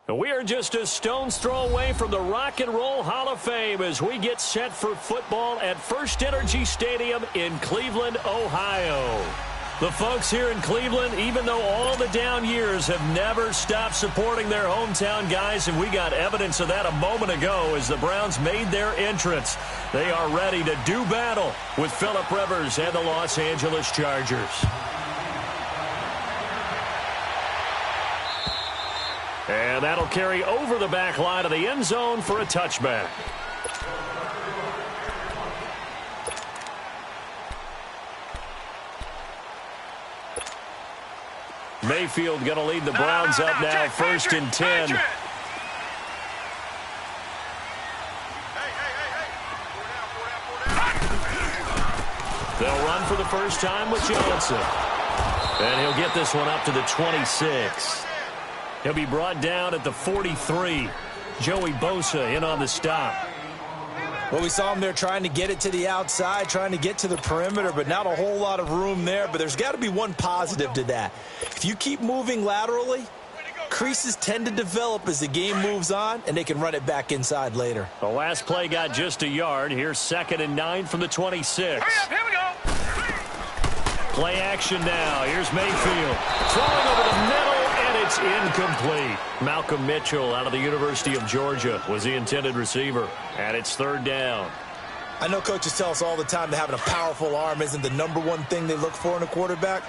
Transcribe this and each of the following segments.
We are just a stone's throw away from the Rock and Roll Hall of Fame as we get set for football at First Energy Stadium in Cleveland, Ohio. The folks here in Cleveland, even though all the down years, have never stopped supporting their hometown guys, and we got evidence of that a moment ago as the Browns made their entrance. They are ready to do battle with Phillip Rivers and the Los Angeles Chargers. And that'll carry over the back line of the end zone for a touchback. Mayfield going to lead the Browns up now, first and 10. They'll run for the first time with Johnson. And he'll get this one up to the 26. He'll be brought down at the 43. Joey Bosa in on the stop. Well, we saw him there trying to get it to the outside, trying to get to the perimeter, but not a whole lot of room there. But there's got to be one positive to that. If you keep moving laterally, creases tend to develop as the game moves on, and they can run it back inside later. The last play got just a yard. Here's 2nd and 9 from the 26. Hurry up, here we go. Play action now. Here's Mayfield. Throwing over the middle, and it's incomplete. Malcolm Mitchell out of the University of Georgia was the intended receiver. And it's 3rd down. I know coaches tell us all the time that having a powerful arm isn't the number one thing they look for in a quarterback.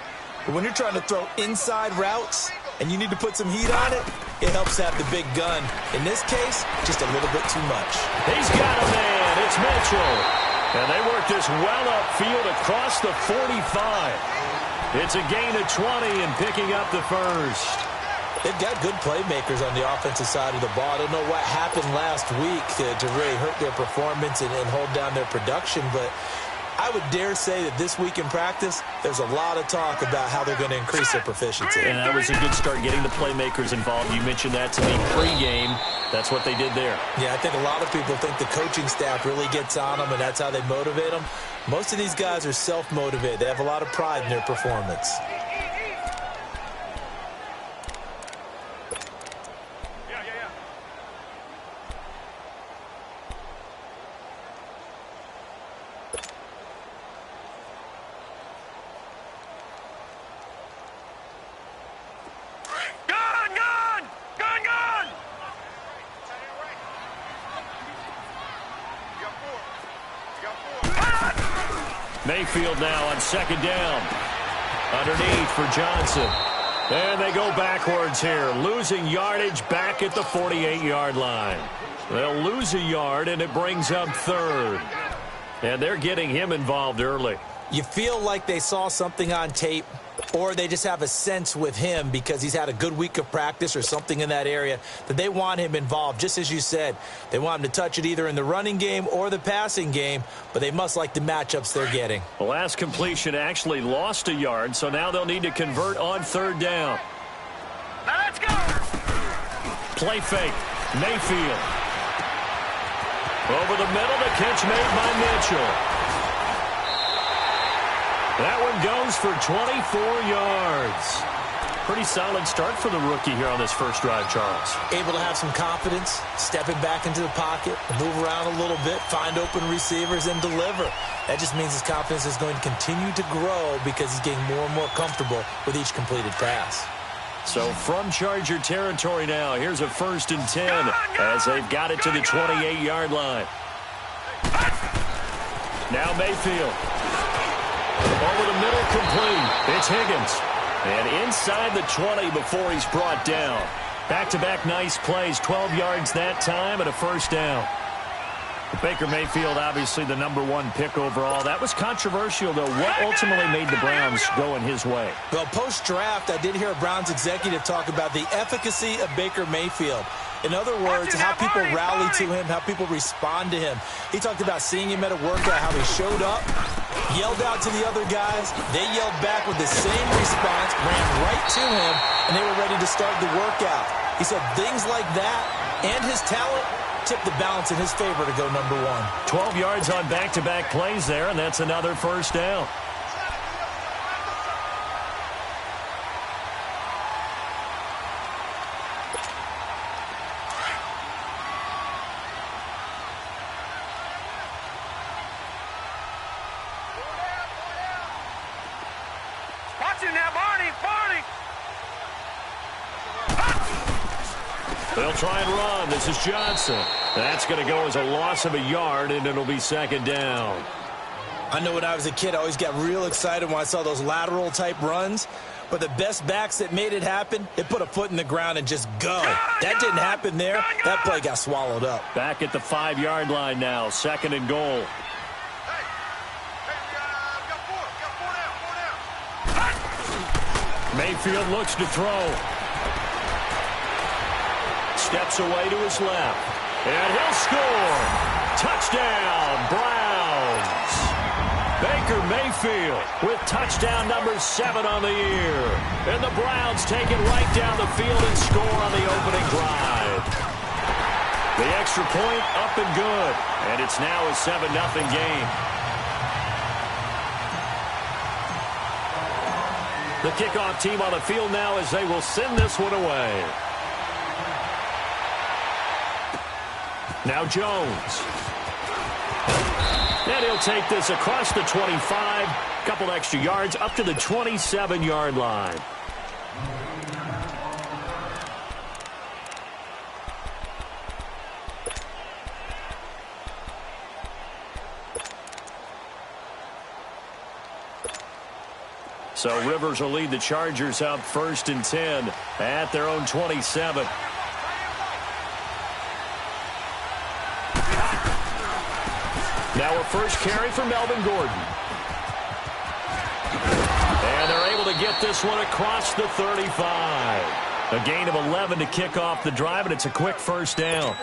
But when you're trying to throw inside routes and you need to put some heat on it, it helps have the big gun. In this case, just a little bit too much. He's got a man. It's Mitchell. And they work this well upfield across the 45. It's a gain of 20 and picking up the first. They've got good playmakers on the offensive side of the ball. I don't know what happened last week to really hurt their performance and hold down their production, but I would dare say that this week in practice, there's a lot of talk about how they're going to increase their proficiency. And that was a good start getting the playmakers involved. You mentioned that to me pregame. That's what they did there. Yeah, I think a lot of people think the coaching staff really gets on them, and that's how they motivate them. Most of these guys are self-motivated. They have a lot of pride in their performance. Mayfield now on 2nd down. Underneath for Johnson. And they go backwards here. Losing yardage back at the 48-yard line. They'll lose a yard, and it brings up 3rd. And they're getting him involved early. You feel like they saw something on tape, or they just have a sense with him because he's had a good week of practice or something in that area that they want him involved. Just as you said, they want him to touch it either in the running game or the passing game, but they must like the matchups they're getting. The last completion actually lost a yard, so now they'll need to convert on 3rd down. Let's go. Play fake. Mayfield. Over the middle, the catch made by Mitchell. That one goes for 24 yards. Pretty solid start for the rookie here on this first drive, Charles. Able to have some confidence, stepping back into the pocket, move around a little bit, find open receivers, and deliver. That just means his confidence is going to continue to grow because he's getting more and more comfortable with each completed pass. So from Charger territory now, here's a 1st and 10 as they've got it to the 28-yard line. Now Mayfield. Over the middle, complete. It's Higgins. And inside the 20 before he's brought down. Back-to-back nice plays, 12 yards that time and a 1st down. Baker Mayfield, obviously the #1 pick overall. That was controversial, though. What ultimately made the Browns go in his way? Well, post-draft, I did hear a Browns executive talk about the efficacy of Baker Mayfield. In other words, how people rally to him, how people respond to him. He talked about seeing him at a workout, how he showed up, yelled out to the other guys. They yelled back with the same response, ran right to him, and they were ready to start the workout. He said things like that and his talent tipped the balance in his favor to go #1. 12 yards on back-to-back plays there, and that's another 1st down. They'll try and run. This is Johnson. That's going to go as a loss of a yard, and it'll be second down. I know when I was a kid, I always got real excited when I saw those lateral-type runs. But the best backs that made it happen, they put a foot in the ground and just go. That didn't happen there. That play got swallowed up. Back at the 5-yard line now, second and goal. Mayfield looks to throw. Steps away to his left. And he'll score. Touchdown, Browns. Baker Mayfield with touchdown number 7 on the year. And the Browns take it right down the field and score on the opening drive. The extra point up and good. And it's now a 7-0 game. The kickoff team on the field now as they will send this one away. Now Jones. And he'll take this across the 25. Couple extra yards up to the 27-yard line. So Rivers will lead the Chargers up 1st and 10 at their own 27. Now a first carry for Melvin Gordon. And they're able to get this one across the 35. A gain of 11 to kick off the drive, and it's a quick first down.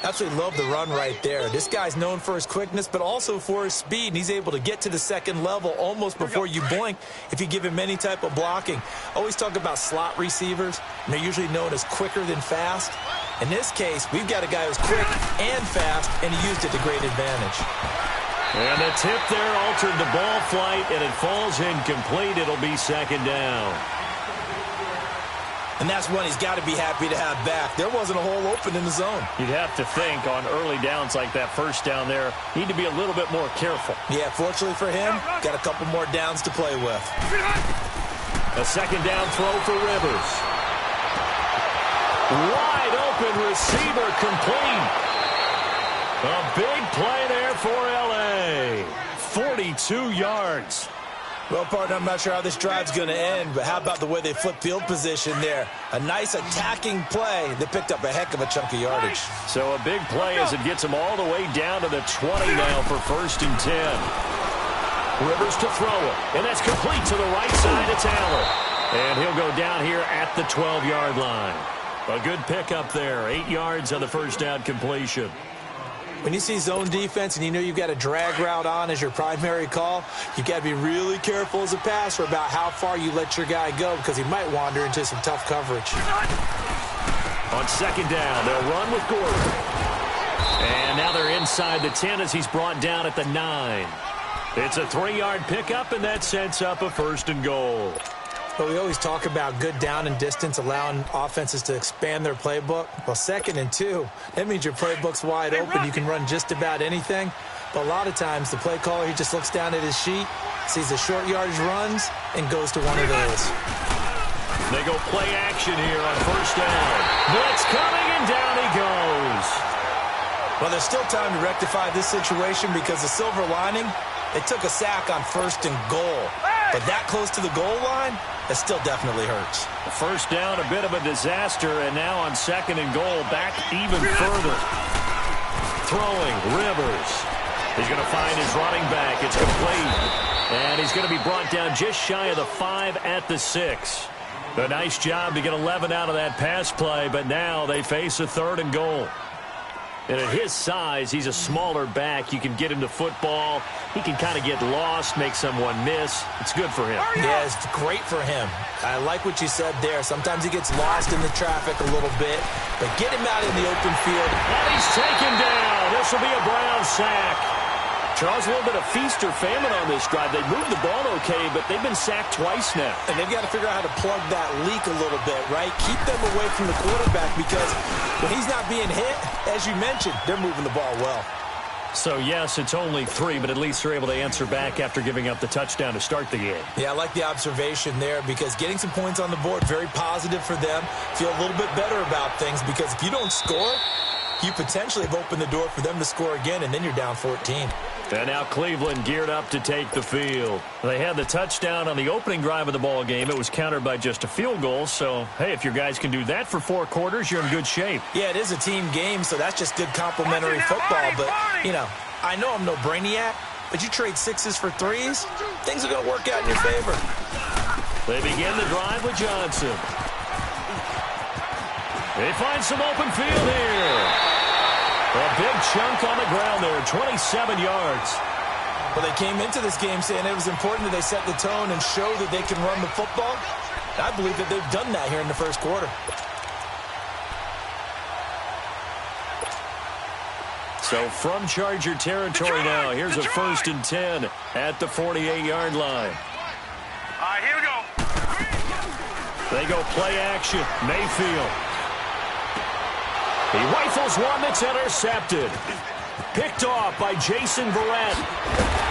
Absolutely love the run right there. This guy's known for his quickness, but also for his speed, and he's able to get to the second level almost before you blink if you give him any type of blocking. Always talk about slot receivers, and they're usually known as quicker than fast. In this case, we've got a guy who's quick and fast, and he used it to great advantage. And the tip there altered the ball flight, and it falls incomplete. It'll be second down. And that's one he's got to be happy to have back. There wasn't a hole open in the zone. You'd have to think on early downs like that first down there, need to be a little bit more careful. Yeah, fortunately for him, got a couple more downs to play with. A second down throw for Rivers. Wide open receiver complete. A big play there for L.A. 42 yards. Well, partner, I'm not sure how this drive's going to end, but how about the way they flip field position there? A nice attacking play. They picked up a heck of a chunk of yardage. So a big play as it gets them all the way down to the 20 now for 1st and 10. Rivers to throw it, and that's complete to the right side. It's Allen. And he'll go down here at the 12-yard line. A good pickup there. 8 yards on the first down completion. When you see zone defense and you know you've got a drag route on as your primary call, you've got to be really careful as a passer about how far you let your guy go because he might wander into some tough coverage. On second down, they'll run with Gordon. And now they're inside the 10 as he's brought down at the 9. It's a 3-yard pickup, and that sets up a 1st and goal. But we always talk about good down and distance, allowing offenses to expand their playbook. Well, 2nd and 2, that means your playbook's wide open. You can run just about anything. But a lot of times, the play caller, he just looks down at his sheet, sees the short yardage runs, and goes to one of those. They go play action here on 1st down. Blitz coming, and down he goes. Well, there's still time to rectify this situation because the silver lining, they took a sack on 1st and goal. But that close to the goal line, that still definitely hurts. The first down, a bit of a disaster, and now on 2nd and goal, back even further. Throwing, Rivers. He's going to find his running back. It's complete. And he's going to be brought down just shy of the 5 at the 6. A nice job to get 11 out of that pass play, but now they face a 3rd and goal. And at his size, he's a smaller back. You can get him to football. He can kind of get lost, make someone miss. It's good for him. Yeah, it's great for him. I like what you said there. Sometimes he gets lost in the traffic a little bit, but get him out in the open field. And he's taken down. This will be a Brown sack. Charles, a little bit of feast or famine on this drive. They moved the ball okay, but they've been sacked twice now. And they've got to figure out how to plug that leak a little bit, right? Keep them away from the quarterback because when he's not being hit, as you mentioned, they're moving the ball well. So, yes, it's only 3, but at least they're able to answer back after giving up the touchdown to start the game. Yeah, I like the observation there because getting some points on the board, very positive for them. Feel a little bit better about things because if you don't score, you potentially have opened the door for them to score again, and then you're down 14. And now Cleveland geared up to take the field. They had the touchdown on the opening drive of the ball game. It was countered by just a field goal. So, hey, if your guys can do that for 4 quarters, you're in good shape. Yeah, it is a team game, so that's just good complimentary football. But, you know, I know I'm no brainiac, but you trade 6s for 3s, things are going to work out in your favor. They begin the drive with Johnson. They find some open field here. A big chunk on the ground there, 27 yards. Well, they came into this game saying it was important that they set the tone and show that they can run the football. I believe that they've done that here in the first quarter. So from Charger territory now, here's a 1st and 10 at the 48-yard line. All right, here we go. They go play action. Mayfield. He rifles one that's intercepted. Picked off by Jason Verrett.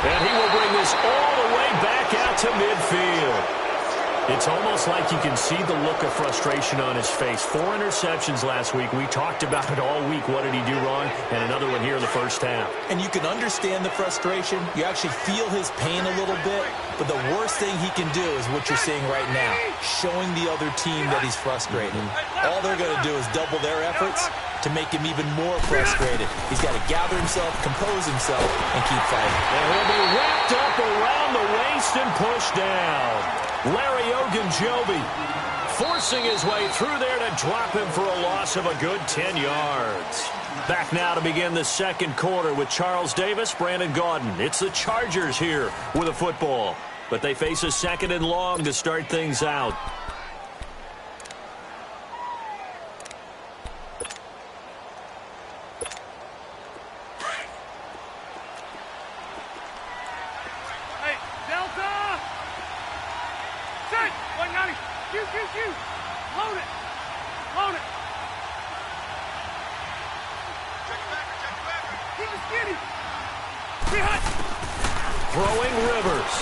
And he will bring this all the way back out to midfield. It's almost like you can see the look of frustration on his face. 4 interceptions last week. We talked about it all week. What did he do wrong? And another one here in the first half. And you can understand the frustration. You actually feel his pain a little bit. But the worst thing he can do is what you're seeing right now, showing the other team that he's frustrated. All they're going to do is double their efforts to make him even more frustrated. He's got to gather himself, compose himself, and keep fighting. And he'll be wrapped up around the waist and pushed down. Larry Ogunjobi forcing his way through there to drop him for a loss of a good 10 yards. Back now to begin the second quarter with Charles Davis, Brandon Gaudin. It's the Chargers here with a football, but they face a 2nd and long to start things out. Hey, Delta! Set! 190! Q! Load it! Load it! Keep it skinny! Be hot! Throwing Rivers.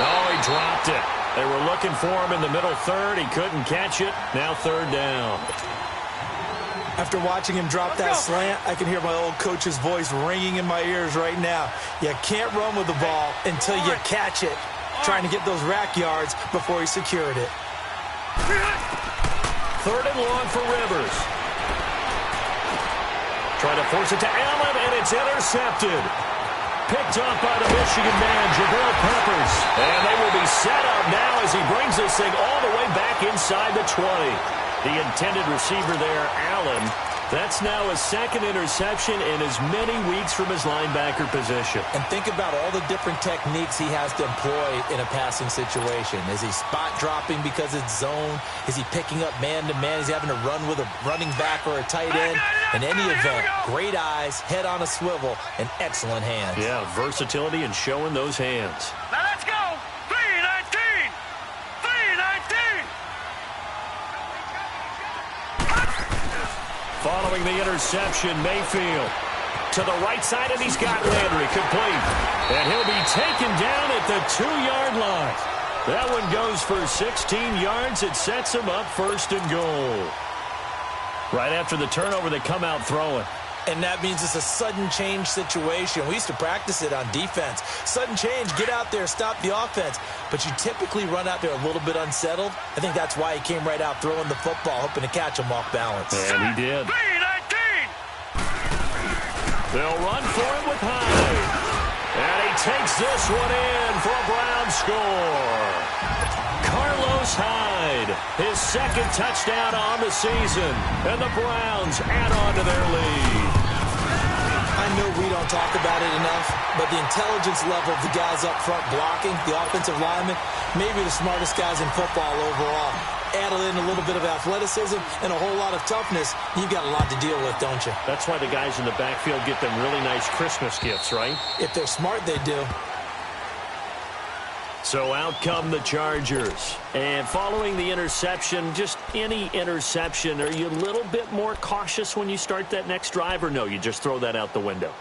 Oh, he dropped it. They were looking for him in the middle third. He couldn't catch it. Now 3rd down. After watching him drop that slant, I can hear my old coach's voice ringing in my ears right now. You can't run with the ball until you catch it. Trying to get those rack yards before he secured it. 3rd and long for Rivers. Trying to force it to Allen, and it's intercepted. Picked up by the Michigan man, Jabril Peppers. And they will be set up now as he brings this thing all the way back inside the 20. The intended receiver there, Allen. That's now a 2nd interception in as many weeks from his linebacker position. And think about all the different techniques he has to employ in a passing situation. Is he spot dropping because it's zone? Is he picking up man-to-man? Is he having to run with a running back or a tight end? In any event, great eyes, head on a swivel, and excellent hands. Yeah, versatility and showing those hands. Now let's go! 319! 319! Following the interception, Mayfield to the right side, and he's got Landry complete. And he'll be taken down at the 2-yard line. That one goes for 16 yards. It sets him up 1st and goal. Right after the turnover, they come out throwing. And that means it's a sudden change situation. We used to practice it on defense. Sudden change, get out there, stop the offense. But you typically run out there a little bit unsettled. I think that's why he came right out throwing the football, hoping to catch him off balance. And he did. 319! They'll run for it with Hyde. And he takes this one in for a Brown score. Carlos Hyde, his 2nd touchdown on the season. And the Browns add on to their lead. I know we don't talk about it enough, but the intelligence level of the guys up front blocking, the offensive linemen, maybe the smartest guys in football overall. Added in a little bit of athleticism and a whole lot of toughness, you've got a lot to deal with, don't you? That's why the guys in the backfield get them really nice Christmas gifts, right? If they're smart, they do. So out come the Chargers. And following the interception, just any interception, are you a little bit more cautious when you start that next drive, or no, you just throw that out the window?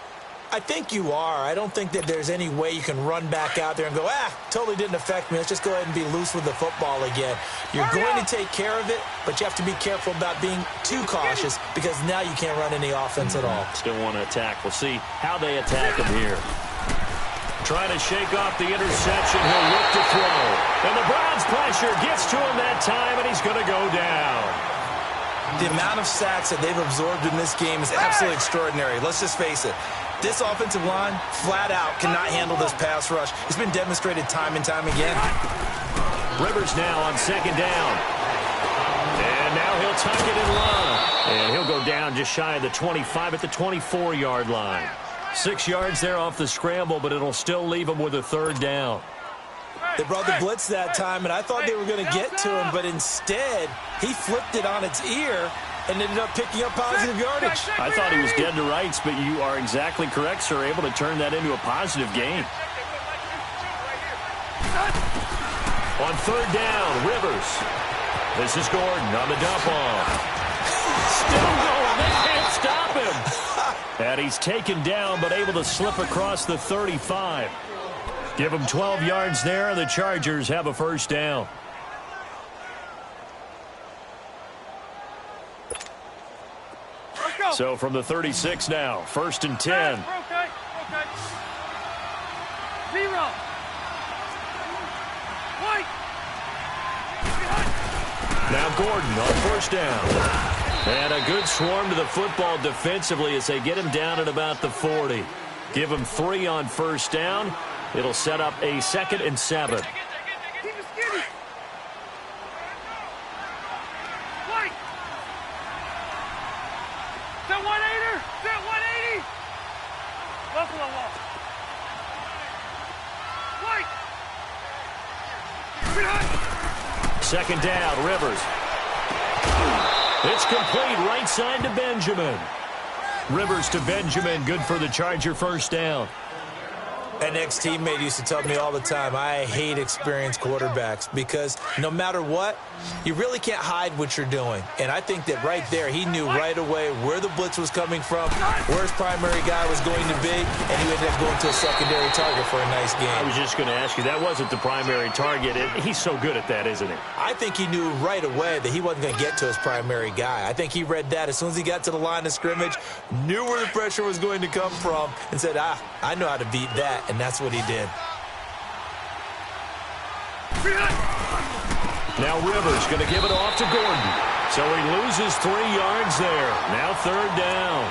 I think you are. I don't think that there's any way you can run back out there and go, totally didn't affect me. Let's just go ahead and be loose with the football again. You're going to take care of it, but you have to be careful about being too cautious because now you can't run any offense at all. Still want to attack. We'll see how they attack him here. Trying to shake off the interception. He'll look to throw. And the Browns' pressure gets to him that time, and he's going to go down. The amount of sacks that they've absorbed in this game is absolutely extraordinary. Let's just face it. This offensive line, flat out, cannot handle this pass rush. It's been demonstrated time and time again. Rivers now on second down. And now he'll tuck it in line. And he'll go down just shy of the 25 at the 24-yard line. 6 yards there off the scramble, but it'll still leave him with a third down. They brought the blitz that time, and I thought they were going to get to him, but instead, he flipped it on its ear and ended up picking up positive yardage. I thought he was dead to rights, but you are exactly correct, sir. Able to turn that into a positive gain. On third down, Rivers. This is Gordon on the dump off. Still going. They can't stop him. And he's taken down, but able to slip across the 35. Give him 12 yards there. The Chargers have a first down. So from the 36 now, 1st and 10. Okay. 0. White. Now Gordon on first down. And a good swarm to the football defensively as they get him down at about the 40. Give him 3 on first down. It'll set up a 2nd and 7. Keep it skinny. White. Is that 180? Is that 180? Buffalo wall. White. Second down, Rivers. It's complete right side to Benjamin. Rivers to Benjamin, good for the Charger first down. An ex-teammate used to tell me all the time, I hate experienced quarterbacks because no matter what, you really can't hide what you're doing. And I think that right there, he knew right away where the blitz was coming from, where his primary guy was going to be, and he ended up going to a secondary target for a nice game. I was just going to ask you, that wasn't the primary target. He's so good at that, isn't he? I think he knew right away that he wasn't going to get to his primary guy. I think he read that as soon as he got to the line of scrimmage, knew where the pressure was going to come from, and said, I know how to beat that. And that's what he did. Now Rivers going to give it off to Gordon. So he loses 3 yards there. Now third down.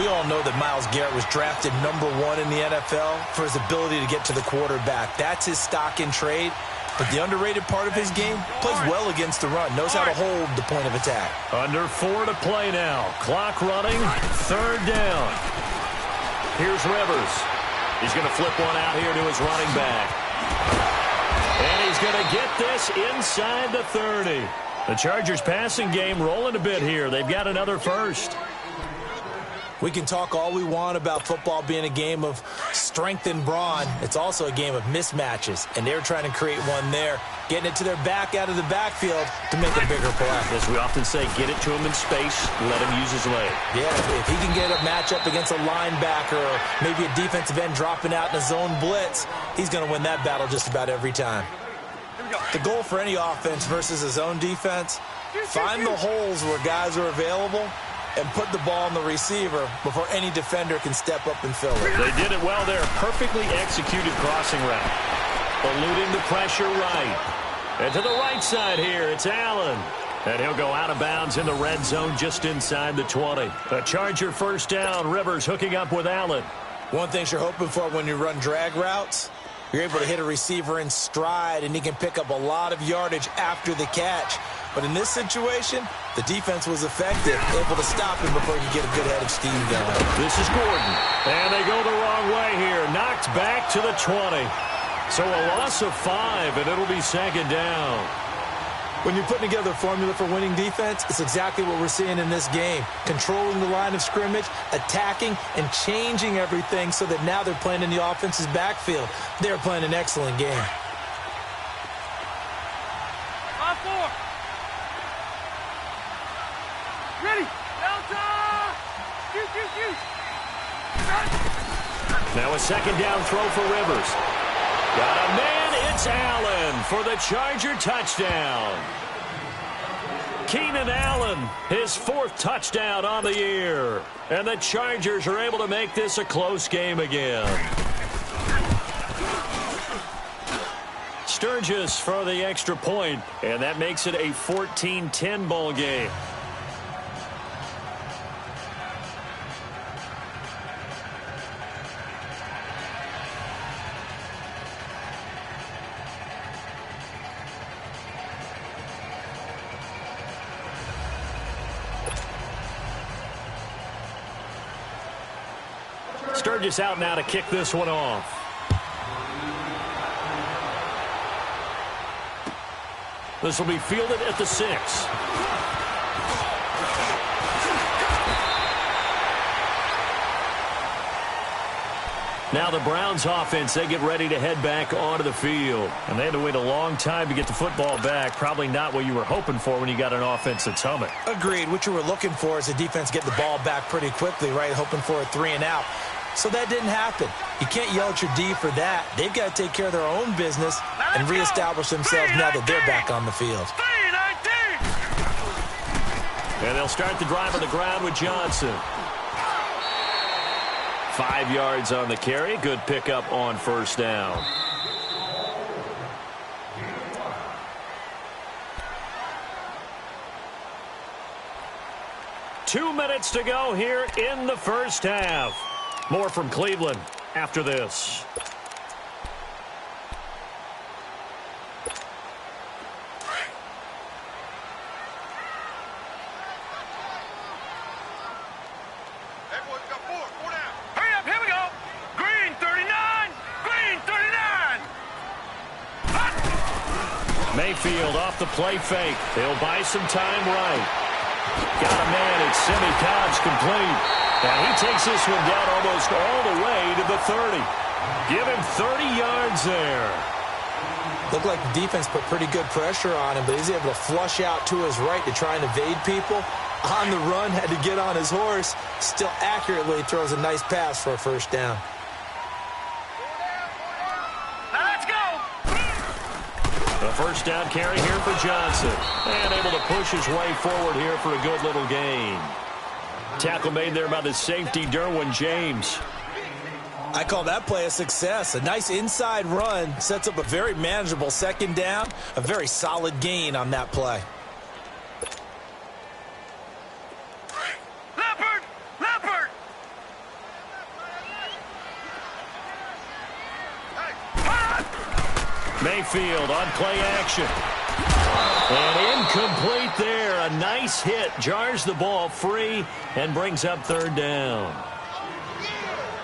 We all know that Myles Garrett was drafted #1 in the NFL for his ability to get to the quarterback. That's his stock in trade. But the underrated part of his game, plays well against the run, knows how to hold the point of attack. Under 4 to play now. Clock running. Third down. Here's Rivers. He's going to flip one out here to his running back. And he's going to get this inside the 30. The Chargers passing game rolling a bit here. They've got another first. We can talk all we want about football being a game of strength and brawn. It's also a game of mismatches, and they're trying to create one there, getting it to their back out of the backfield to make a bigger play. As we often say, get it to him in space, let him use his leg. Yeah, if he can get a matchup against a linebacker or maybe a defensive end dropping out in a zone blitz, he's going to win that battle just about every time. The goal for any offense versus a zone defense, find the holes where guys are available and put the ball on the receiver before any defender can step up and fill it. They did it well there. Perfectly executed crossing route. Eluding the pressure right. And to the right side here, it's Allen. And he'll go out of bounds in the red zone just inside the 20. A Charger first down. Rivers hooking up with Allen. One thing you're hoping for when you run drag routes, you're able to hit a receiver in stride, and he can pick up a lot of yardage after the catch. But in this situation, the defense was effective, able to stop him before he could get a good head of steam going. This is Gordon. And they go the wrong way here. Knocked back to the 20. So a loss of 5, and it'll be second down. When you're putting together a formula for winning defense, it's exactly what we're seeing in this game. Controlling the line of scrimmage, attacking, and changing everything so that now they're playing in the offense's backfield. They're playing an excellent game. Ready. Delta. Shoot. Now a second down throw for Rivers. Got a man. It's Allen for the Charger touchdown. Keenan Allen, his 4th touchdown on the year. And the Chargers are able to make this a close game again. Sturgis for the extra point, and that makes it a 14-10 ball game. Sturgis out now to kick this one off. This will be fielded at the 6. Now the Browns offense, they get ready to head back onto the field. And they had to wait a long time to get the football back. Probably not what you were hoping for when you got an offense that's humming. Agreed. What you were looking for is the defense getting the ball back pretty quickly, right? Hoping for a 3 and out. So that didn't happen. You can't yell at your D for that. They've got to take care of their own business and reestablish themselves now that they're back on the field. And they'll start the drive on the ground with Johnson. 5 yards on the carry. Good pickup on first down. Two minutes to go here in the first half. More from Cleveland after this. Hurry up, here we go. Green 39. Green 39. Mayfield off the play fake. He'll buy some time right. Got a man. It's Simi Cobbs complete. And he takes this one down almost all the way to the 30. Give him 30 yards there. Looked like the defense put pretty good pressure on him, but he's able to flush out to his right to try and evade people. On the run, had to get on his horse. Still accurately throws a nice pass for a first down. Now let's go. A first down carry here for Johnson. And able to push his way forward here for a good little gain. Tackle made there by the safety, Derwin James. I call that play a success. A nice inside run sets up a very manageable second down. A very solid gain on that play. Leopard. Mayfield on play action. And incomplete there. A nice hit. Jars the ball free and brings up third down.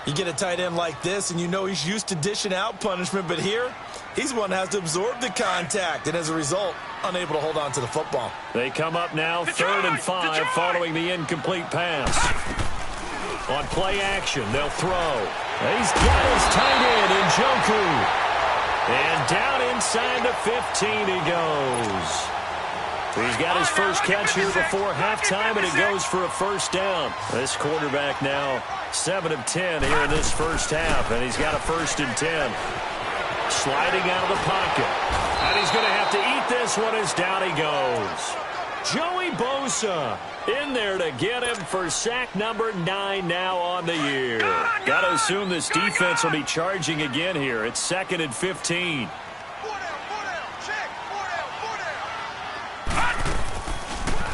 You get a tight end like this, and you know he's used to dishing out punishment, but here, he's one that has to absorb the contact, and as a result, unable to hold on to the football. They come up now, 3rd and 5, following the incomplete pass. On play action, they'll throw. He's got his tight end, Njoku. And down inside the 15 he goes. He's got his first catch here before halftime, and it goes for a first down. This quarterback now 7 of 10 here in this first half, and he's got a 1st and 10. Sliding out of the pocket. And he's going to have to eat this one as down he goes. Joey Bosa in there to get him for sack number 9 now on the year. Got to assume this defense will be charging again here. It's 2nd and 15.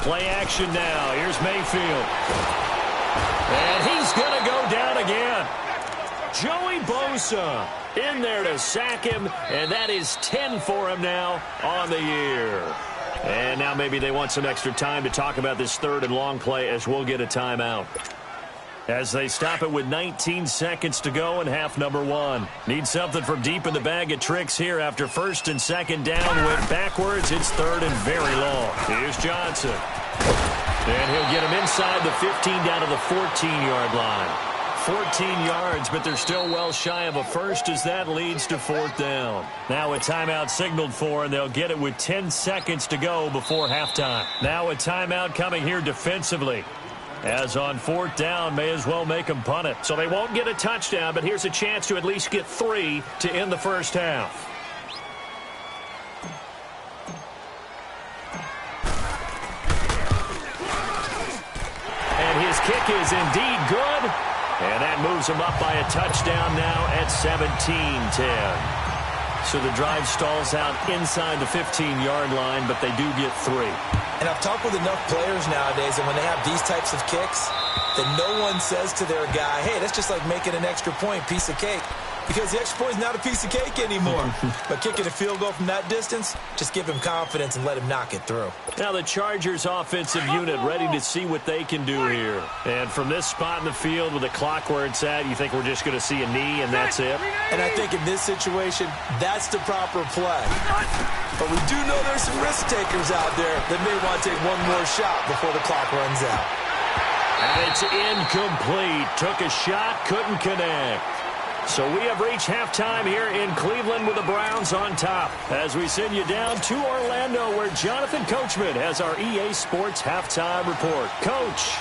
Play action now. Here's Mayfield. And he's going to go down again. Joey Bosa in there to sack him, and that is 10 for him now on the year. And now maybe they want some extra time to talk about this 3rd and long play as we'll get a timeout. As they stop it with 19 seconds to go in half number 1. Need something from deep in the bag of tricks here after 1st and 2nd down. Went backwards. It's 3rd and very long. Here's Johnson. And he'll get him inside the 15 down to the 14-yard line. 14 yards, but they're still well shy of a first as that leads to 4th down. Now a timeout signaled for, and they'll get it with 10 seconds to go before halftime. Now a timeout coming here defensively. As on 4th down, may as well make them punt it. So they won't get a touchdown, but here's a chance to at least get 3 to end the first half. And his kick is indeed good. And that moves him up by a touchdown now at 17-10. So the drive stalls out inside the 15-yard line, but they do get 3. And I've talked with enough players nowadays, and when they have these types of kicks, that no one says to their guy, hey, that's just like making an extra point, piece of cake. Because the extra point is not a piece of cake anymore. But kicking a field goal from that distance, just give him confidence and let him knock it through. Now the Chargers offensive unit ready to see what they can do here. And from this spot in the field with the clock where it's at, you think we're just going to see a knee and that's it? And I think in this situation, that's the proper play. But we do know there's some risk takers out there that may want to take one more shot before the clock runs out. And it's incomplete. Took a shot, couldn't connect. So we have reached halftime here in Cleveland with the Browns on top. As we send you down to Orlando where Jonathan Coachman has our EA Sports halftime report. Coach.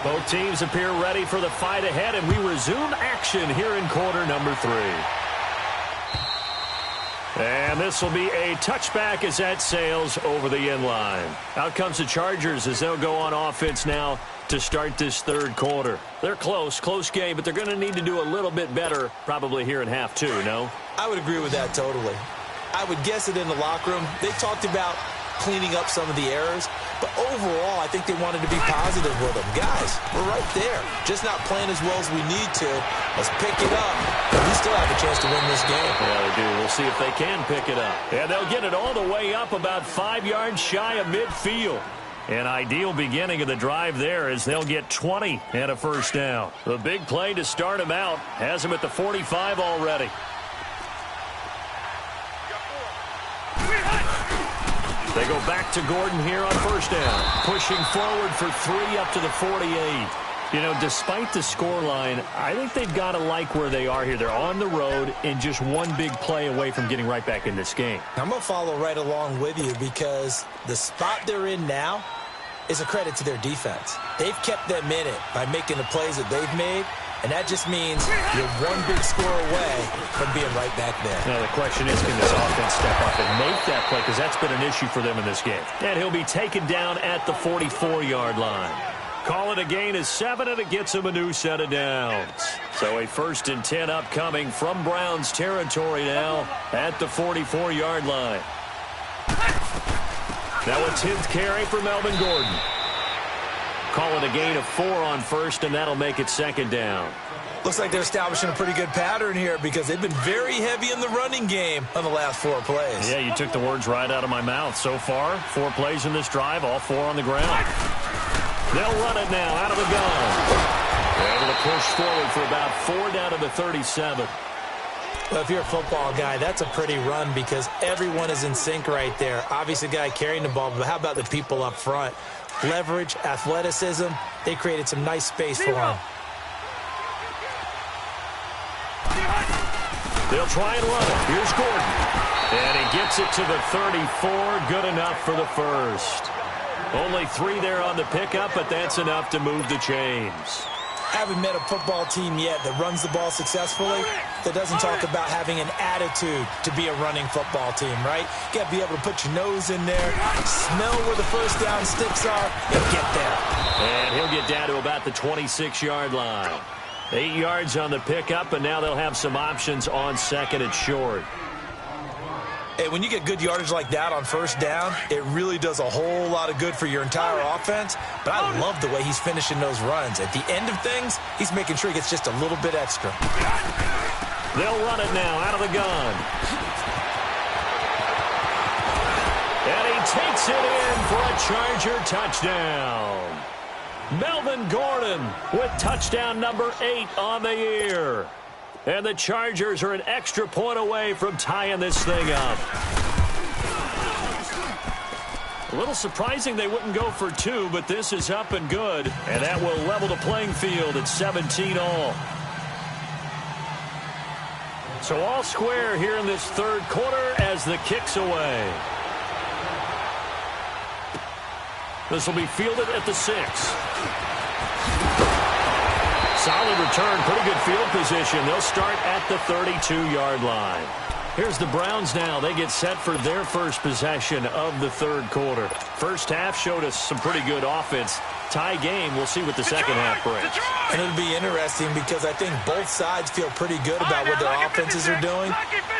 Both teams appear ready for the fight ahead, and we resume action here in quarter number 3. And this will be a touchback as that sails over the end line. Out comes the Chargers as they'll go on offense now to start this third quarter. They're close game, but they're going to need to do a little bit better probably here in half 2, no? I would agree with that totally. I would guess it in the locker room. They talked about cleaning up some of the errors, but overall, I think they wanted to be positive with them. Guys, we're right there. Just not playing as well as we need to. Let's pick it up. We still have a chance to win this game. Yeah, they do. We'll see if they can pick it up. And they'll get it all the way up about 5 yards shy of midfield. An ideal beginning of the drive there as they'll get 20 and a first down. The big play to start him out has him at the 45 already. They go back to Gordon here on first down. Pushing forward for 3 up to the 48. You know, despite the scoreline, I think they've got to like where they are here. They're on the road and just one big play away from getting right back in this game. I'm going to follow right along with you because the spot they're in now is a credit to their defense. They've kept them in it by making the plays that they've made, and that just means you're one big score away from being right back there. Now the question is, can this offense step up and make that play? Because that's been an issue for them in this game. And he'll be taken down at the 44-yard line. Call it a gain of 7, and it gets him a new set of downs. So a 1st and 10 upcoming from Browns territory now at the 44-yard line. Now a 10th carry for Melvin Gordon. Call it a gain of 4 on first, and that'll make it 2nd down. Looks like they're establishing a pretty good pattern here because they've been very heavy in the running game on the last 4 plays. Yeah, you took the words right out of my mouth. So far, 4 plays in this drive, all 4 on the ground. They'll run it now out of the gun. They're able to push forward for about 4 down to the 37. Well, if you're a football guy, that's a pretty run because everyone is in sync right there. Obviously, the guy carrying the ball, but how about the people up front? Leverage, athleticism, they created some nice space for him. They'll try and run it. Here's Gordon. And he gets it to the 34. Good enough for the first. Only 3 there on the pickup, but that's enough to move the chains. Haven't met a football team yet that runs the ball successfully that doesn't talk about having an attitude to be a running football team, right? You got to be able to put your nose in there, smell where the first down sticks are, and get there. And he'll get down to about the 26-yard line. 8 yards on the pickup, and now they'll have some options on 2nd and short. Hey, when you get good yardage like that on first down, it really does a whole lot of good for your entire offense. But I love the way he's finishing those runs. At the end of things, he's making sure he gets just a little bit extra. They'll run it now out of the gun. And he takes it in for a Charger touchdown. Melvin Gordon with touchdown number 8 on the year. And the Chargers are an extra point away from tying this thing up. A little surprising they wouldn't go for two, but this is up and good. And that will level the playing field at 17 all. So all square here in this third quarter as the kick's away. This will be fielded at the 6. Solid return, pretty good field position. They'll start at the 32-yard line. Here's the Browns now. They get set for their first possession of the third quarter. First half showed us some pretty good offense. Tie game. We'll see what the second half brings. And it'll be interesting because I think both sides feel pretty good about what their offenses are doing.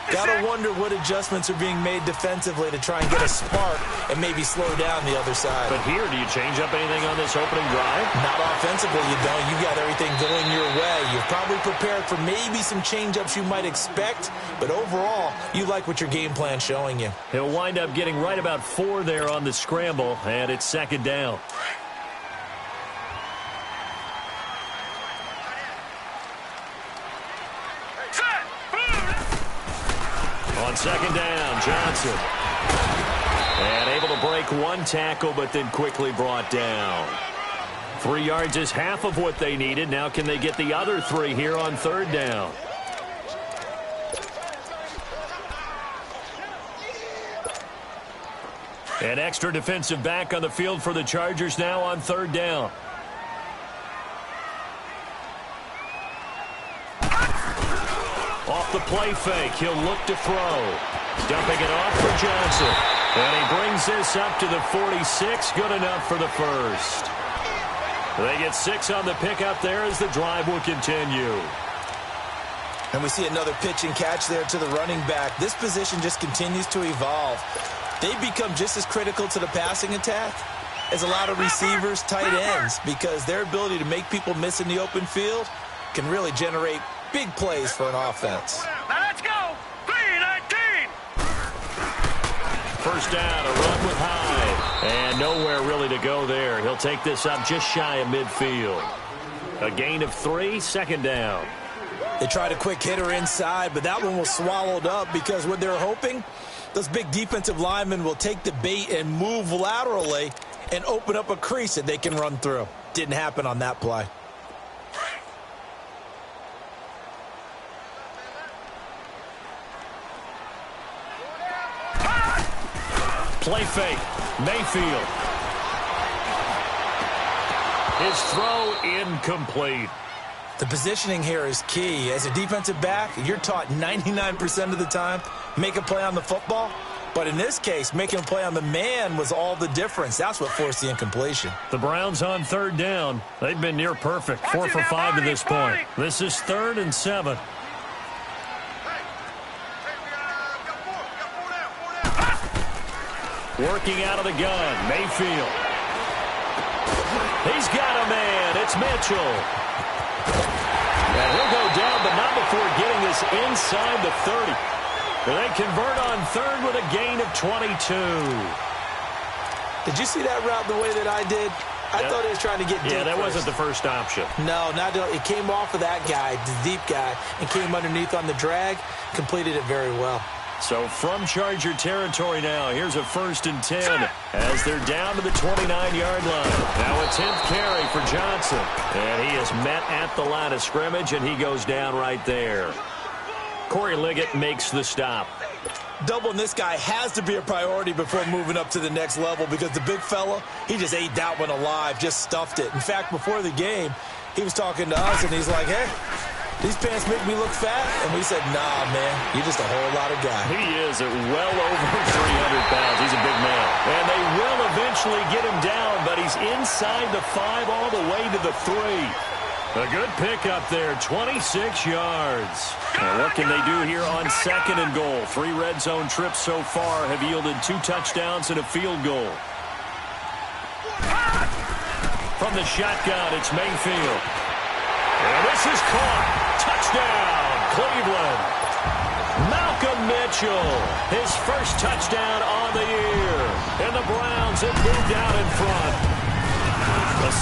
Gotta wonder what adjustments are being made defensively to try and get a spark and maybe slow down the other side. But here, do you change up anything on this opening drive? Not offensively, you don't. You got everything going your way. You're probably prepared for maybe some change-ups you might expect, but overall, you like what your game plan's showing you. He'll wind up getting right about 4 there on the scramble, and it's second down. On second down, Johnson. And able to break one tackle, but then quickly brought down. 3 yards is half of what they needed. Now can they get the other 3 here on third down? An extra defensive back on the field for the Chargers now on third down. Off the play fake, he'll look to throw. Dumping it off for Johnson. And he brings this up to the 46, good enough for the first. They get 6 on the pickup there as the drive will continue. And we see another pitch and catch there to the running back. This position just continues to evolve. They become just as critical to the passing attack as a lot of receivers, tight ends, because their ability to make people miss in the open field can really generate big plays for an offense. Now let's go. 3-19. First down, a run with Hyde. And nowhere really to go there. He'll take this up just shy of midfield. A gain of 3, second down. They tried a quick hitter inside, but that one was swallowed up because what they're hoping, those big defensive linemen will take the bait and move laterally and open up a crease that they can run through. Didn't happen on that play. Play fake. Mayfield. His throw incomplete. The positioning here is key. As a defensive back, you're taught 99% of the time, make a play on the football. But in this case, making a play on the man was all the difference. That's what forced the incompletion. The Browns on third down. They've been near perfect. 4 for 5 to this point. This is 3rd and 7. Working out of the gun, Mayfield. He's got a man. It's Mitchell. And he'll go down, but not before getting this inside the 30. They convert on third with a gain of 22. Did you see that route the way that I did? I thought he was trying to get deep. Yeah, that first. wasn't the first option. No, it came off of that guy, the deep guy, and came underneath on the drag, completed it very well. So from Charger territory now, here's a 1st and 10 as they're down to the 29-yard line. Now a 10th carry for Johnson. And he is met at the line of scrimmage, and he goes down right there. Corey Liggett makes the stop. Doubling this guy has to be a priority before moving up to the next level because the big fella, he just ate that one alive, just stuffed it. In fact, before the game, he was talking to us, and he's like, hey, these pants make me look fat? And we said, nah, man, you're just a whole lot of guy. He is at well over 300 pounds. He's a big man. And they will eventually get him down, but he's inside the 5 all the way to the 3. A good pickup there, 26 yards. And what can they do here on 2nd and goal? 3 red zone trips so far have yielded 2 touchdowns and a field goal. From the shotgun, it's Mayfield. And this is caught. Touchdown, Cleveland. Malcolm Mitchell, his first touchdown on the year. And the Browns have moved out in front.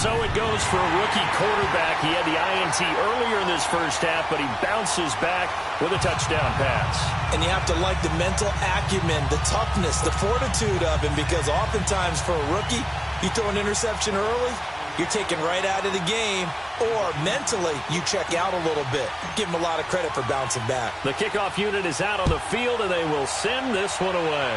So it goes for a rookie quarterback. He had the INT earlier in this first half, but he bounces back with a touchdown pass. And you have to like the mental acumen, the toughness, the fortitude of him, because oftentimes for a rookie, you throw an interception early, you're taken right out of the game, or mentally you check out a little bit. Give him a lot of credit for bouncing back. The kickoff unit is out on the field, and they will send this one away.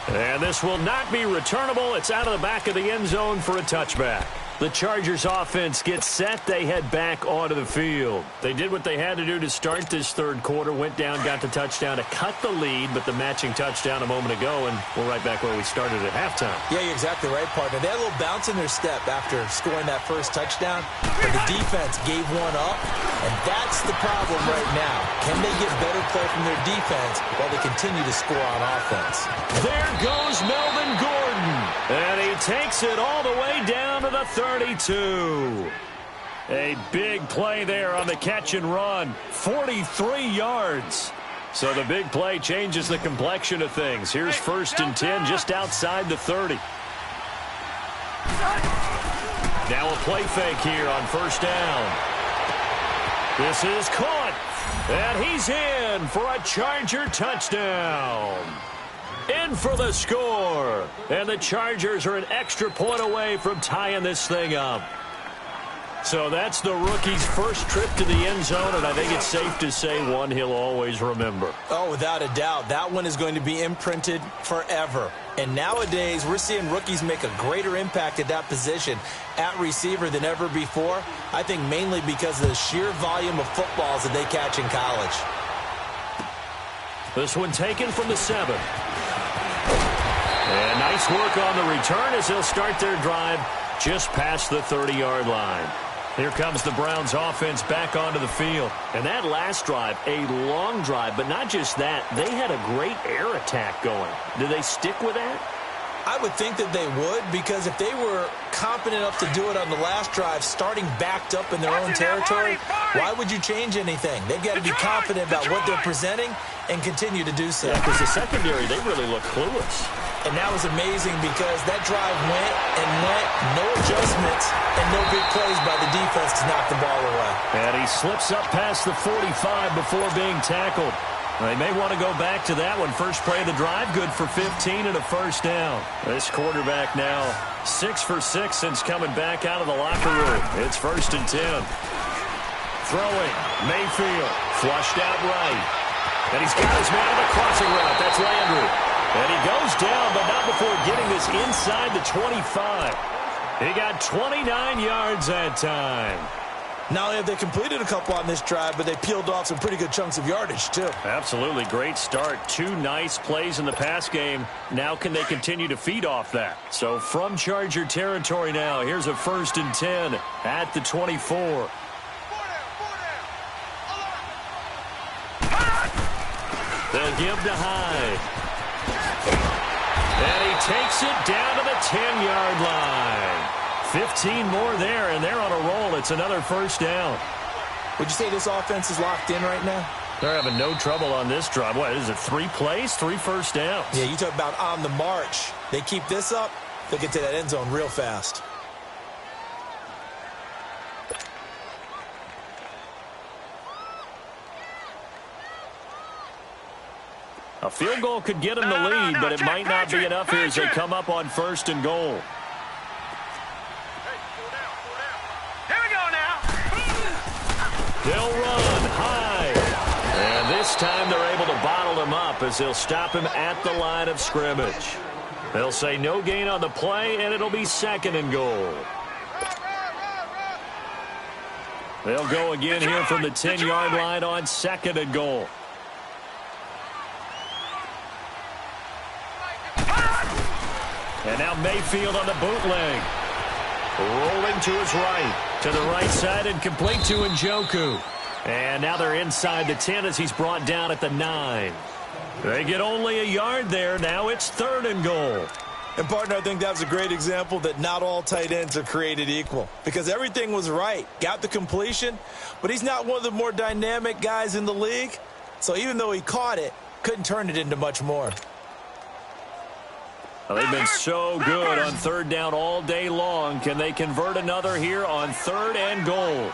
And this will not be returnable. It's out of the back of the end zone for a touchback. The Chargers offense gets set. They head back onto the field. They did what they had to do to start this third quarter. Went down, got the touchdown to cut the lead, but the matching touchdown a moment ago, and we're right back where we started at halftime. Yeah, you're exactly right, partner. They had a little bounce in their step after scoring that first touchdown, but the defense gave one up, and that's the problem right now. Can they get better play from their defense while they continue to score on offense? There goes Melvin Gordon, and he takes it all the way down to the 32. A big play there on the catch and run. 43 yards. So the big play changes the complexion of things. Here's 1st and 10 just outside the 30. Now a play fake here on 1st down. This is caught. And he's in for a Charger touchdown. In for the score. And the Chargers are an extra point away from tying this thing up. So that's the rookie's first trip to the end zone, and I think it's safe to say one he'll always remember. Oh, without a doubt. That one is going to be imprinted forever. And nowadays, we're seeing rookies make a greater impact at that position at receiver than ever before. I think mainly because of the sheer volume of footballs that they catch in college. This one taken from the 7. And nice work on the return as they'll start their drive just past the 30-yard line. Here comes the Browns offense back onto the field. And that last drive, a long drive, but not just that. They had a great air attack going. Do they stick with that? I would think that they would, because if they were confident enough to do it on the last drive, starting backed up in their own territory, why would you change anything? They've got to be confident about what they're presenting and continue to do so. Yeah, because the secondary, they really look clueless. And that was amazing because that drive went and went, no adjustments, and no big plays by the defense to knock the ball away. And he slips up past the 45 before being tackled. They may want to go back to that one. First play of the drive, good for 15 and a 1st down. This quarterback now 6 for 6 since coming back out of the locker room. It's 1st and 10. Throwing, Mayfield, flushed out right. And he's got his man on the crossing route. That's Landry. And he goes down, but not before getting this inside the 25. He got 29 yards that time. Not only have they completed a couple on this drive, but they peeled off some pretty good chunks of yardage, too. Absolutely. Great start. 2 nice plays in the pass game. Now can they continue to feed off that? So from Charger territory now, here's a 1st and 10 at the 24. They'll give to Hyde. And he takes it down to the 10-yard line. 15 more there, and they're on a roll. It's another 1st down. Would you say this offense is locked in right now? They're having no trouble on this drive. What is it, 3 plays, 3 first downs? Yeah, you talk about on the march. They keep this up, they'll get to that end zone real fast. A field goal could get them the lead, but it might not be enough here as they come up on 1st and goal. They'll run high. And this time they're able to bottle him up as they'll stop him at the line of scrimmage. They'll say no gain on the play, and it'll be 2nd and goal. They'll go again here from the 10-yard line on 2nd and goal. And now Mayfield on the bootleg. Rolling to his right. To the right side and complete to Njoku. And now they're inside the 10 as he's brought down at the 9. They get only a yard there. Now it's 3rd and goal. And, partner, I think that was a great example that not all tight ends are created equal. Because everything was right. Got the completion, but he's not one of the more dynamic guys in the league. So even though he caught it, couldn't turn it into much more. Well, they've been so good on third down all day long. Can they convert another here on third and goal?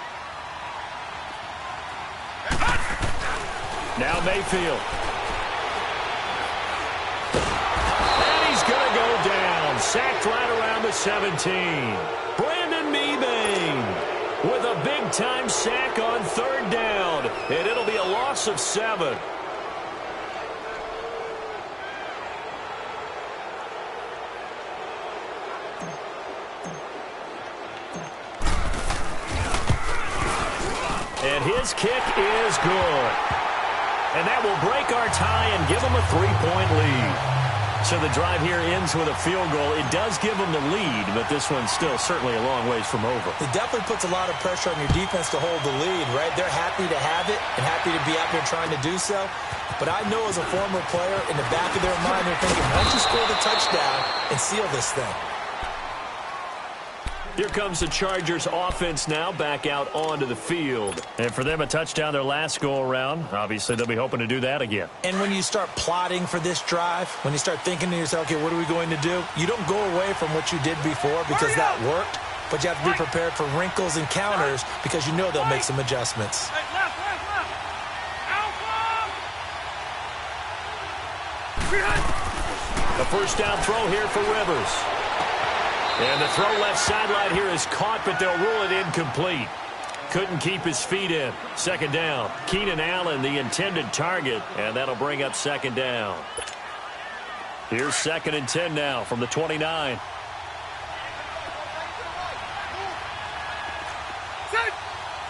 Now Mayfield. And he's going to go down. Sacked right around the 17. Brandon Mebane with a big-time sack on third down. And it'll be a loss of 7. And his kick is good. And that will break our tie and give them a 3-point lead. So the drive here ends with a field goal. It does give them the lead, but this one's still certainly a long ways from over. It definitely puts a lot of pressure on your defense to hold the lead, right? They're happy to have it and happy to be out there trying to do so. But I know as a former player, in the back of their mind, they're thinking, why don't you score the touchdown and seal this thing? Here comes the Chargers offense now back out onto the field. And for them, a touchdown their last go-around. Obviously, they'll be hoping to do that again. And when you start plotting for this drive, when you start thinking to yourself, okay, what are we going to do? You don't go away from what you did before because that worked, but you have to be prepared for wrinkles and counters because you know they'll make some adjustments. Hey, left. Alpha! A first down throw here for Rivers. And the throw left sideline here is caught, but they'll rule it incomplete. Couldn't keep his feet in. Second down. Keenan Allen, the intended target, and that'll bring up second down. Here's 2nd and 10 now from the 29. Set!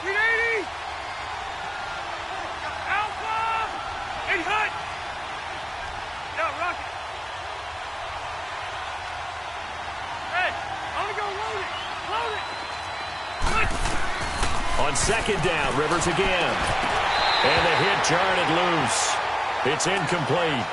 380! Alpha! Hey, hut! Now, Rocket! Hey, I'm gonna go load it! Load it! On second down, Rivers again. And the hit jarred it loose. It's incomplete.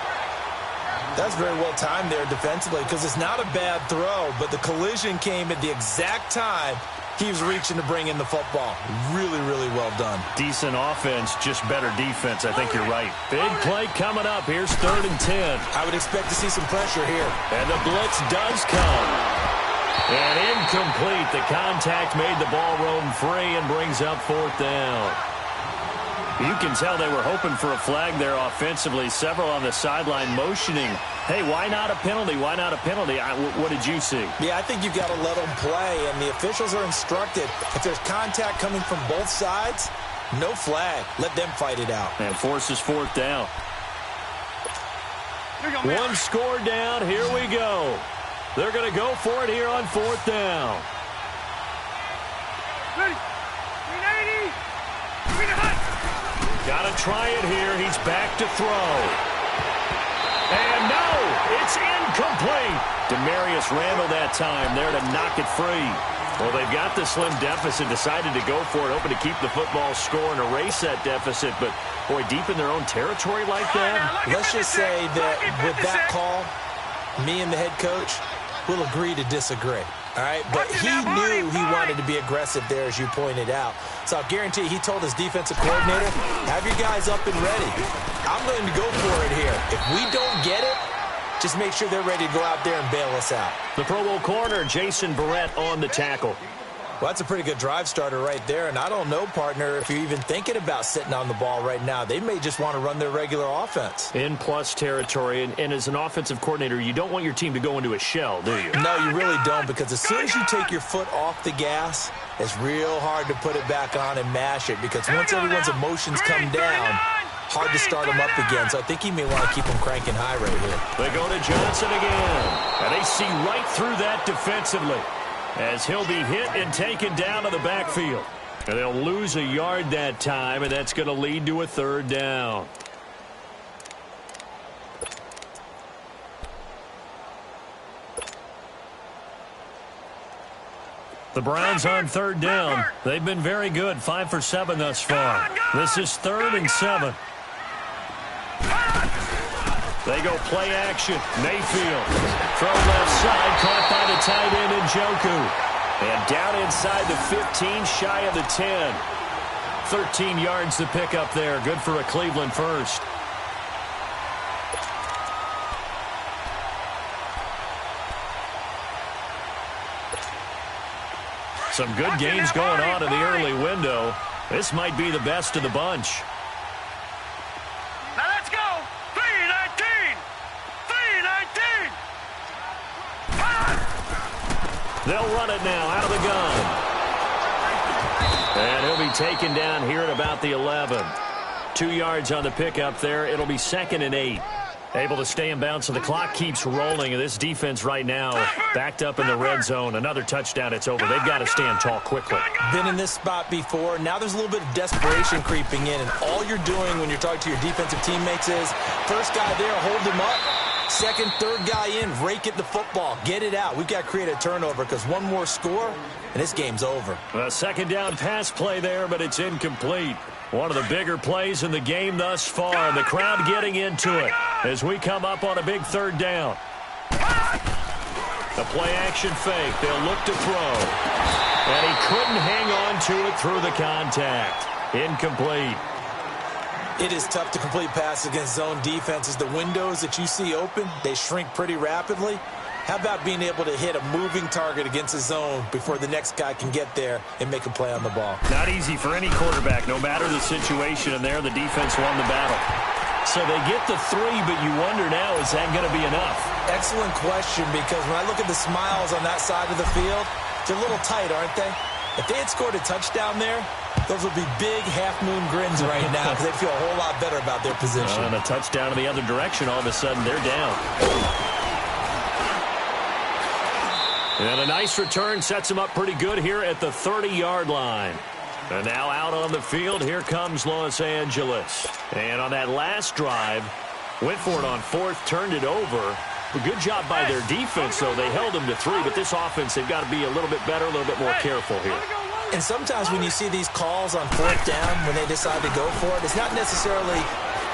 That's very well timed there defensively because it's not a bad throw, but the collision came at the exact time he was reaching to bring in the football. Really, really well done. Decent offense, just better defense. I think you're right. Big play coming up. Here's 3rd and 10. I would expect to see some pressure here. And the blitz does come. And incomplete. The contact made the ball roam free and brings up 4th down. You can tell they were hoping for a flag there offensively. Several on the sideline motioning. Hey, why not a penalty? Why not a penalty? What did you see? Yeah, I think you've got to let them play, and the officials are instructed. If there's contact coming from both sides, no flag. Let them fight it out. And forces 4th down. One score down. Here we go. They're going to go for it here on 4th down. Ready? 380! Bring it hot! Got to try it here. He's back to throw. And no, it's incomplete. Demarius Randall that time there to knock it free. Well, they've got the slim deficit, decided to go for it, hoping to keep the football score and erase that deficit. But, boy, deep in their own territory like that. Let's just say that with that call, me and the head coach will agree to disagree. All right, but he knew he wanted to be aggressive there, as you pointed out. So I'll guarantee he told his defensive coordinator, have your guys up and ready. I'm going to go for it here. If we don't get it, just make sure they're ready to go out there and bail us out. The Pro Bowl corner, Jason Barrett, on the tackle. Well, that's a pretty good drive starter right there. And I don't know, partner, if you're even thinking about sitting on the ball right now. They may just want to run their regular offense. In plus territory. And as an offensive coordinator, you don't want your team to go into a shell, do you? No, you really don't, because as soon as you take your foot off the gas, it's real hard to put it back on and mash it, because once everyone's emotions come down, hard to start them up again. So I think he may want to keep them cranking high right here. They go to Johnson again. And they see right through that defensively, as he'll be hit and taken down to the backfield. And they'll lose a yard that time, and that's going to lead to a 3rd down. The Browns on 3rd down. They've been very good, 5 for 7 thus far. This is 3rd and 7. They go play action. Mayfield. Throw left side. Caught by the tight end Njoku. And down inside the 15, shy of the 10. 13 yards to pick up there. Good for a Cleveland first. Some good games going on in the early window. This might be the best of the bunch. Now let's go. 319. 319. They'll run it now out of the gun. And he'll be taken down here at about the 11. 2 yards on the pickup there. It'll be 2nd and 8. Able to stay in bounds, so the clock keeps rolling. And this defense right now backed up in the red zone. Another touchdown, it's over. They've got to stand tall quickly. Been in this spot before. Now there's a little bit of desperation creeping in. And all you're doing when you're talking to your defensive teammates is, first guy there, hold him up. Second, third guy in, rake at the football. Get it out. We've got to create a turnover because one more score, and this game's over. A second down pass play there, but it's incomplete. One of the bigger plays in the game thus far. The crowd getting into it as we come up on a big 3rd down. The play-action fake. They'll look to throw. And he couldn't hang on to it through the contact. Incomplete. It is tough to complete passes against zone defenses. The windows that you see open, they shrink pretty rapidly. How about being able to hit a moving target against a zone before the next guy can get there and make a play on the ball? Not easy for any quarterback, no matter the situation. And there, the defense won the battle. So they get the 3, but you wonder now, is that going to be enough? Excellent question, because when I look at the smiles on that side of the field, they're a little tight, aren't they? If they had scored a touchdown there, those would be big half-moon grins right now because they feel a whole lot better about their position. And a touchdown in the other direction, all of a sudden they're down. And a nice return sets him up pretty good here at the 30-yard line. And now out on the field, here comes Los Angeles. And on that last drive, went for it on 4th, turned it over. A good job by their defense, though. They held them to 3, but this offense, they've got to be a little bit better, a little bit more careful here. And sometimes when you see these calls on 4th down, when they decide to go for it, it's not necessarily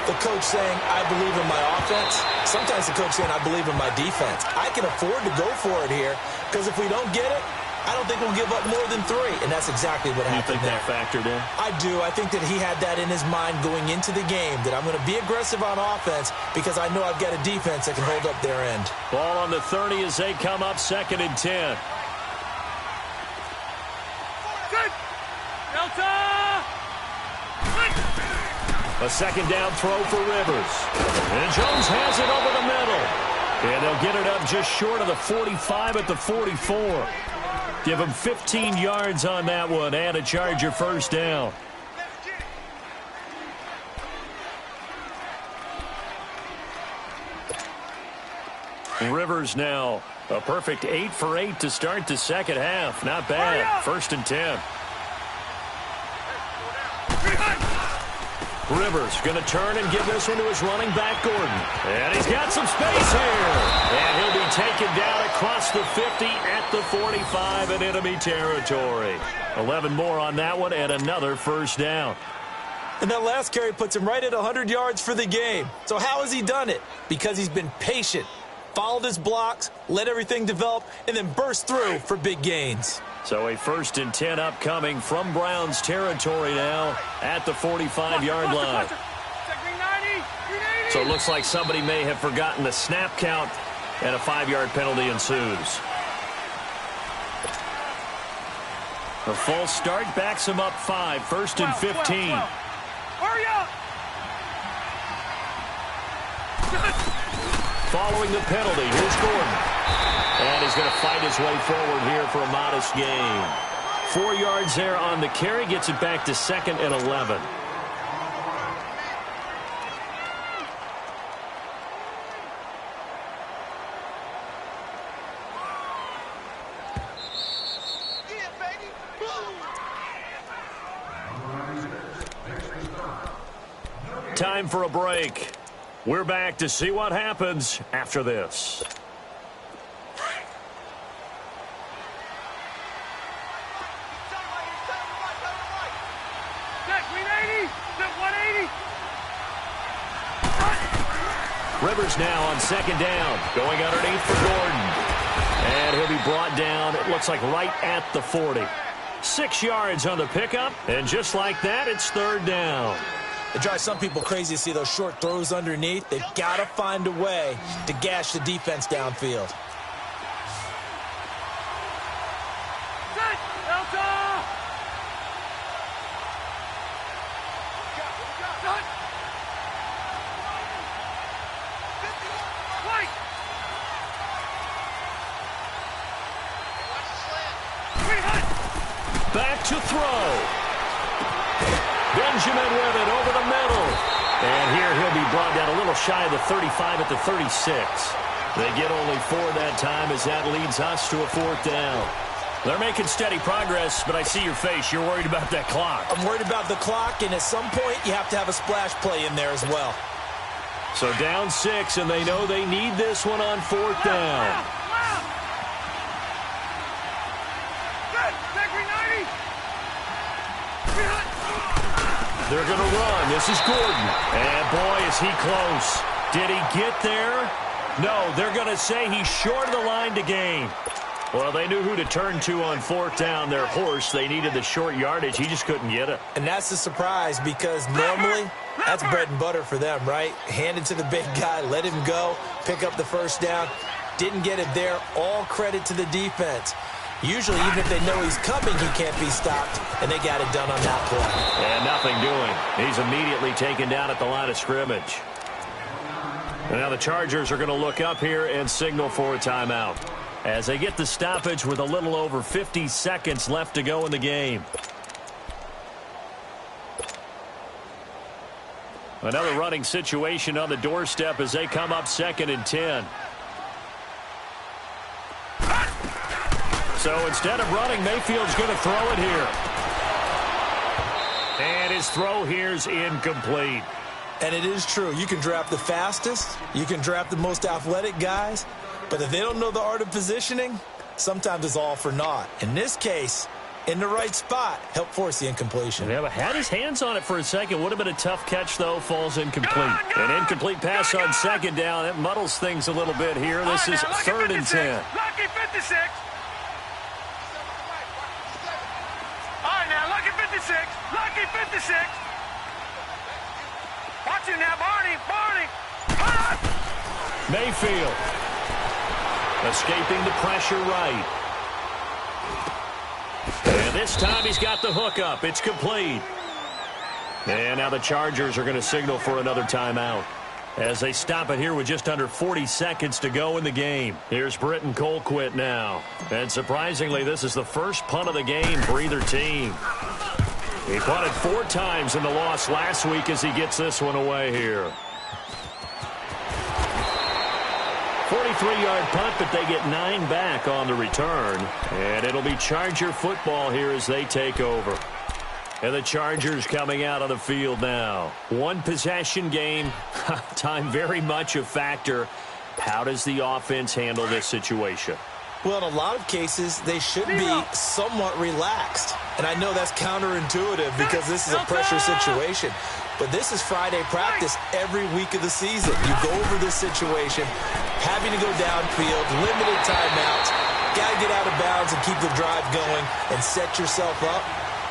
the coach saying, I believe in my offense. Sometimes the coach saying, I believe in my defense. I can afford to go for it here, because if we don't get it, I don't think we'll give up more than 3. And that's exactly what happened there. You think that factored in? I do. I think that he had that in his mind going into the game, that I'm going to be aggressive on offense because I know I've got a defense that can hold up their end. Ball on the 30 as they come up 2nd and 10. A second down throw for Rivers. And Jones has it over the middle. And they'll get it up just short of the 45 at the 44. Give him 15 yards on that one and a Charger first down. Rivers now a perfect 8 for 8 to start the second half. Not bad. 1st and 10. Rivers going to turn and give this one to his running back, Gordon. And he's got some space here. And he'll be taken down across the 50 at the 45 in enemy territory. 11 more on that one and another first down. And that last carry puts him right at 100 yards for the game. So how has he done it? Because he's been patient, followed his blocks, let everything develop, and then burst through for big gains. So a 1st and 10 upcoming from Browns territory now at the 45-yard line. So it looks like somebody may have forgotten the snap count, and a 5-yard penalty ensues. A false start backs him up 5, 1st and 15. Hurry up! Following the penalty, here's Gordon. And he's going to fight his way forward here for a modest gain. 4 yards there on the carry, gets it back to 2nd and 11. Time for a break. We're back to see what happens after this. Rivers now on 2nd down, going underneath for Gordon. And he'll be brought down, it looks like right at the 40. 6 yards on the pickup, and just like that, it's 3rd down. It drives some people crazy to see those short throws underneath. They've got to find a way to gash the defense downfield. Delta! Back to throw. Benjamin with it over the middle. And here he'll be brought down a little shy of the 35 at the 36. They get only 4 that time as that leads us to a 4th down. They're making steady progress, but I see your face. You're worried about that clock. I'm worried about the clock, and at some point you have to have a splash play in there as well. So down 6, and they know they need this one on 4th down. They're going to run. This is Gordon. And boy, is he close. Did he get there? No, they're going to say he's short of the line to gain. Well, they knew who to turn to on 4th down. Their horse, they needed the short yardage. He just couldn't get it. And that's a surprise because normally that's bread and butter for them, right? Hand it to the big guy, let him go, pick up the 1st down. Didn't get it there. All credit to the defense. Usually, even if they know he's coming, he can't be stopped, and they got it done on that play. And nothing doing. He's immediately taken down at the line of scrimmage. And now the Chargers are going to look up here and signal for a timeout as they get the stoppage with a little over 50 seconds left to go in the game. Another running situation on the doorstep as they come up 2nd and 10. So instead of running, Mayfield's going to throw it here. And his throw here's incomplete. And it is true. You can draft the fastest. You can draft the most athletic guys. But if they don't know the art of positioning, sometimes it's all for naught. In this case, in the right spot, help force the incompletion. Yeah, but had his hands on it for a second. Would have been a tough catch, though. Falls incomplete. An incomplete pass on 2nd down. It muddles things a little bit here. This is 3rd and 10. Lucky 56. All right, now, lucky 56. Lucky 56. Watch it now, Barney. Barney. Mayfield escaping the pressure right. And this time he's got the hook up. It's complete. And now the Chargers are going to signal for another timeout as they stop it here with just under 40 seconds to go in the game. Here's Britton Colquitt now. And surprisingly, this is the first punt of the game for either team. He punted 4 times in the loss last week as he gets this one away here. 43-yard punt, but they get 9 back on the return. And it'll be Charger football here as they take over. And the Chargers coming out on the field now. 1 possession game. Time very much a factor. How does the offense handle this situation? Well, in a lot of cases, they should be somewhat relaxed. And I know that's counterintuitive because this is a pressure situation. But this is Friday practice every week of the season. You go over this situation, having to go downfield, limited timeouts, got to get out of bounds and keep the drive going and set yourself up.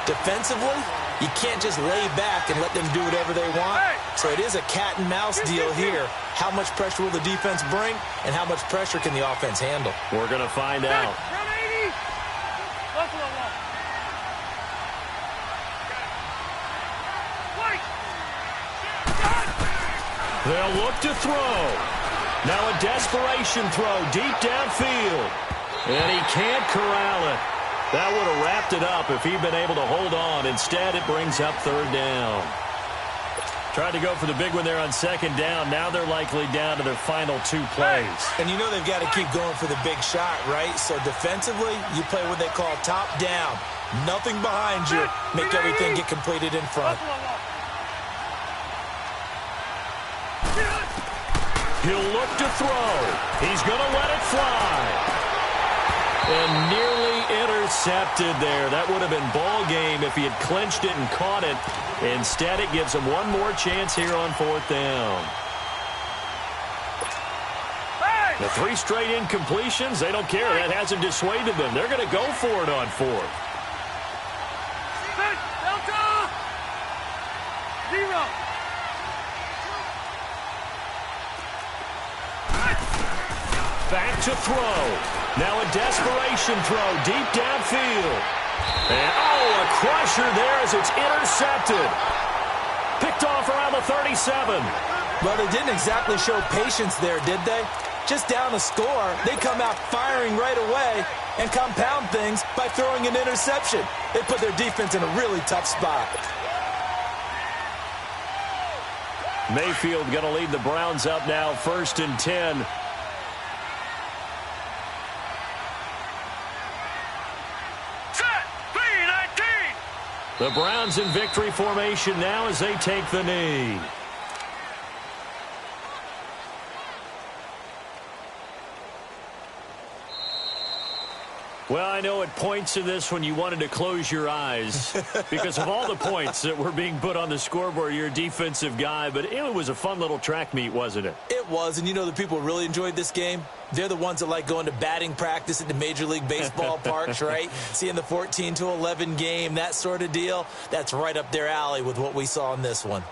Defensively, you can't just lay back and let them do whatever they want. So it is a cat and mouse deal here. How much pressure will the defense bring and how much pressure can the offense handle? We're going to find out. They'll look to throw. Now a desperation throw deep downfield. And he can't corral it. That would have wrapped it up if he'd been able to hold on. Instead, it brings up 3rd down. Tried to go for the big one there on 2nd down. Now they're likely down to their final 2 plays. And you know they've got to keep going for the big shot, right? So defensively, you play what they call top down. Nothing behind you. Make everything get completed in front. He'll look to throw. He's going to let it fly. And nearly intercepted there. That would have been ball game if he had clinched it and caught it. Instead, it gives him one more chance here on 4th down. The 3 straight incompletions, they don't care. That hasn't dissuaded them. They're going to go for it on 4th. Delta! 0. Back to throw. Now a desperation throw deep downfield. And, a crusher there as it's intercepted. Picked off around the 37. Well, they didn't exactly show patience there, did they? just down a score, they come out firing right away and compound things by throwing an interception. They put their defense in a really tough spot. Mayfield going to lead the Browns up now, 1st and 10. The Browns in victory formation now as they take the knee. Well, I know at points in this when you wanted to close your eyes because of all the points that were being put on the scoreboard. You're a defensive guy, but it was a fun little track meet, wasn't it? It was, and you know the people who really enjoyed this game? They're the ones that like going to batting practice at the Major League Baseball parks, right? Seeing the 14-11 game, that sort of deal. That's right up their alley with what we saw in this one.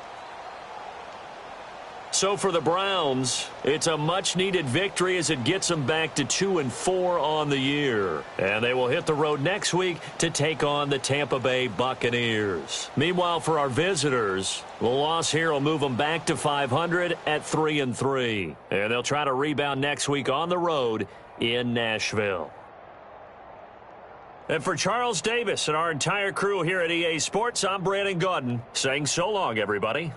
So for the Browns, it's a much-needed victory as it gets them back to 2-4 on the year. And they will hit the road next week to take on the Tampa Bay Buccaneers. Meanwhile, for our visitors, the loss here will move them back to 500 at 3-3. And they'll try to rebound next week on the road in Nashville. And for Charles Davis and our entire crew here at EA Sports, I'm Brandon Gaudin saying so long, everybody.